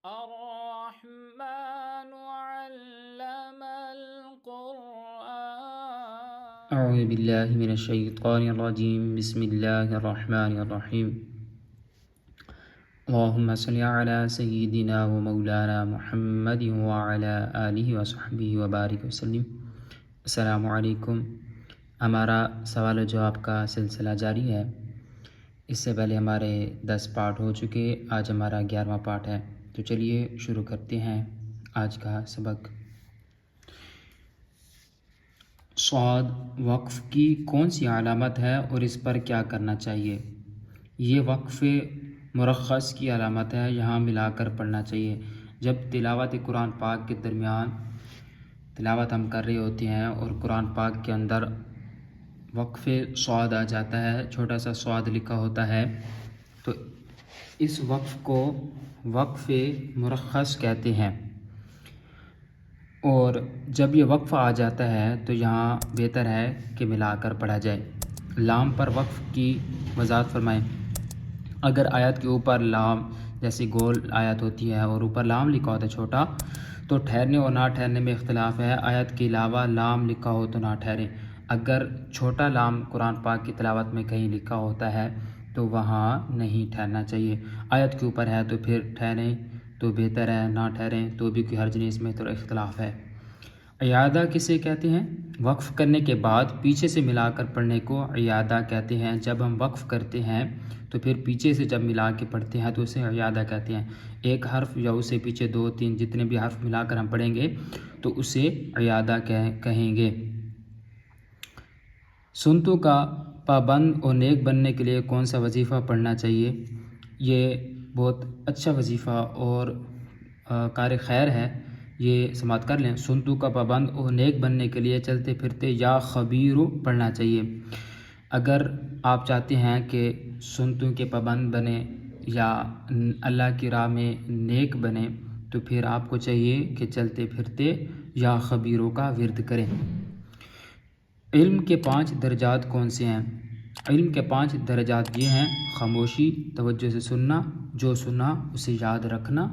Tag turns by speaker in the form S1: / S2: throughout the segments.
S1: الرحمن علم القرآن.
S2: اعوذ باللہ من الشیطان الرجیم. بسم اللہ الرحمن الرحیم. اللہم صلی علی سیدنا و مولانا محمد وعلی آلہ وصحبہ وبارک وسلم. السلام علیکم. ہمارا سوال و جواب کا سلسلہ جاری ہے. اس سے پہلے ہمارے 10 پارٹ ہو چکے. آج ہمارا 11واں پارٹ ہے. تو چلیے شروع کرتے ہیں آج کا سبق. صاد وقف کی کون سی علامت ہے اور اس پر کیا کرنا چاہیے؟ یہ وقف مرخص کی علامت ہے. یہاں ملا کر پڑھنا چاہیے. جب تلاوت قرآن پاک کے درمیان تلاوت ہم کر رہے ہوتے ہیں اور قرآن پاک کے اندر وقف صاد آ جاتا ہے، چھوٹا سا صاد لکھا ہوتا ہے، تو اس وقف کو وقف مرخص کہتے ہیں. اور جب یہ وقف آ جاتا ہے تو یہاں بہتر ہے کہ ملا کر پڑھا جائے. لام پر وقف کی وضاحت فرمائیں. اگر آیت کے اوپر لام جیسی گول آیت ہوتی ہے اور اوپر لام لکھا ہوتا ہے چھوٹا، تو ٹھہرنے اور نہ ٹھہرنے میں اختلاف ہے. آیت کے علاوہ لام لکھا ہو تو نہ ٹھہرے. اگر چھوٹا لام قرآن پاک کی تلاوت میں کہیں لکھا ہوتا ہے تو وہاں نہیں ٹھہرنا چاہیے. آیت کے اوپر ہے تو پھر ٹھہریں تو بہتر ہے، نہ ٹھہریں تو بھی کوئی حرج نہیں. اس میں تو اختلاف ہے. اعادہ کسے کہتے ہیں؟ وقف کرنے کے بعد پیچھے سے ملا کر پڑھنے کو اعادہ کہتے ہیں. جب ہم وقف کرتے ہیں تو پھر پیچھے سے جب ملا کے پڑھتے ہیں تو اسے اعادہ کہتے ہیں. ایک حرف یا اسے پیچھے 2 3 جتنے بھی حرف ملا کر ہم پڑھیں گے تو اسے اعادہ کہیں گے. سنتوں کا پابند اور نیک بننے کے لیے کون سا وظیفہ پڑھنا چاہیے؟ یہ بہت اچھا وظیفہ اور کار خیر ہے. یہ سماعت کر لیں. سنتوں کا پابند اور نیک بننے کے لیے چلتے پھرتے یا خبیرو پڑھنا چاہیے. اگر آپ چاہتے ہیں کہ سنتوں کے پابند بنے یا اللہ کی راہ میں نیک بنے تو پھر آپ کو چاہیے کہ چلتے پھرتے یا خبیروں کا ورد کریں. علم کے 5 درجات کون سے ہیں؟ علم کے 5 درجات یہ ہیں: خاموشی، توجہ سے سننا، جو سنا اسے یاد رکھنا،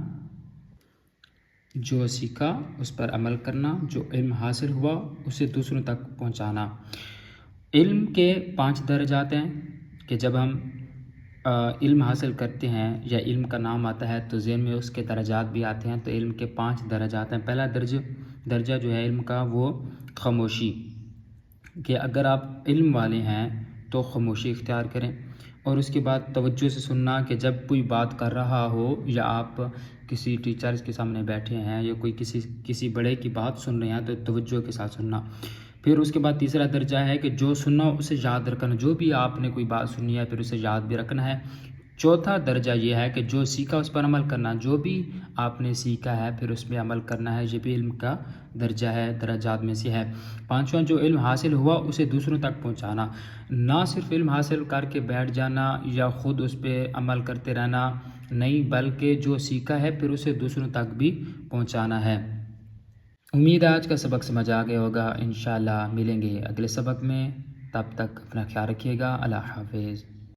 S2: جو سیکھا اس پر عمل کرنا، جو علم حاصل ہوا اسے دوسروں تک پہنچانا. علم کے 5 درجات ہیں کہ جب ہم علم حاصل کرتے ہیں یا علم کا نام آتا ہے تو ذہن میں اس کے درجات بھی آتے ہیں. تو علم کے 5 درجات ہیں. پہلا درجہ جو ہے علم کا وہ خاموشی، کہ اگر آپ علم والے ہیں تو خاموشی اختیار کریں. اور اس کے بعد توجہ سے سننا، کہ جب کوئی بات کر رہا ہو یا آپ کسی ٹیچرز کے سامنے بیٹھے ہیں یا کوئی کسی بڑے کی بات سن رہے ہیں تو توجہ کے ساتھ سننا. پھر اس کے بعد تیسرا درجہ ہے کہ جو سننا اسے یاد رکھنا. جو بھی آپ نے کوئی بات سنی ہے پھر اسے یاد بھی رکھنا ہے. چوتھا درجہ یہ ہے کہ جو سیکھا اس پر عمل کرنا. جو بھی آپ نے سیکھا ہے پھر اس میں عمل کرنا ہے. یہ بھی علم کا درجہ ہے، درجات میں سے ہے. پانچواں جو علم حاصل ہوا اسے دوسروں تک پہنچانا. نہ صرف علم حاصل کر کے بیٹھ جانا یا خود اس پہ عمل کرتے رہنا نہیں، بلکہ جو سیکھا ہے پھر اسے دوسروں تک بھی پہنچانا ہے. امید ہے آج کا سبق سمجھ آ گیا ہوگا. انشاءاللہ ملیں گے اگلے سبق میں. تب تک اپنا خیال رکھیے گا. اللہ حافظ.